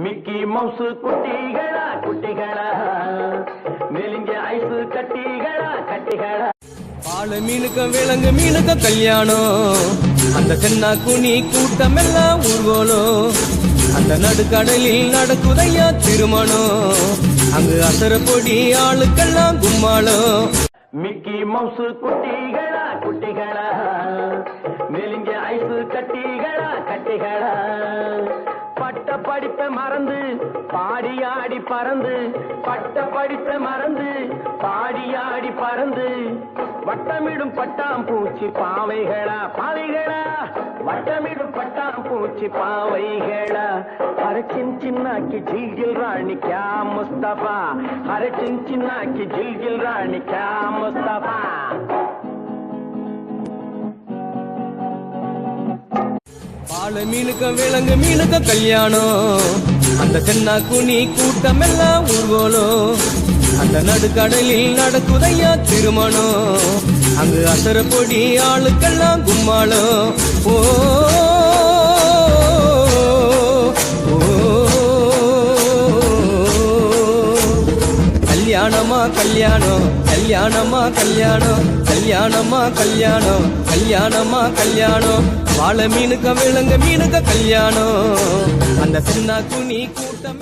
Mickey மவுசு குட்டிகளா குட்டிகளா, மெலிஞ்ச ice கட்டிகளா கட்டிகளா. பால மீனுக்க விலங்கு மீனுக்க கல்யாணம், அந்த தென்னா குனி கூட்டம் எல்லாம் ஊர்வலம், அந்த நடுக்கடலில் நடக்குதையா திருமணம், அங்கு அசர பொடி ஆளுக்கெல்லாம் கும்மாளம். மிக்கி மவுசு குட்டிகளா குட்டிகளா, மெலிஞ்ச ஐசு கட்டிகளா கட்டிகளா. பட்ட படிப்பை மறந்து பாடி ஆடி பறந்து, பட்ட படிப்பை மறந்து பாடி ஆடி பறந்து, வட்டமிடும் பட்டாம் பூச்சி பாவைகளா பாவைகளா, வட்டமிடும் பட்டாம் பூச்சி பாவைகளா. हर चिन्ना की झिलझिल रानी क्या मुस्तफा, हर चिन्ना की झिलझिल रानी क्या मुस्तफा. பால மீனுக்க விலங்கு மீனுக்க கல்யாணம், அந்த தென்னா குனி கூட்டம் எல்லாம் ஊர்வலம், அந்த நடுக்கடலில் நடக்குதையா திருமணம், அங்கு அசர பொடி ஆளுக்கெல்லாம் கும்மாளம். ஓ கல்யாணமா கல்யாணம், கல்யாணமா கல்யாணம், கல்யாணமா கல்யாணம், கல்யாணமா கல்யாணம். வாழ மீனுக்க விலங்கு மீனுக்க கல்யாணம், அந்த சின்ன குனி கூட்டம்.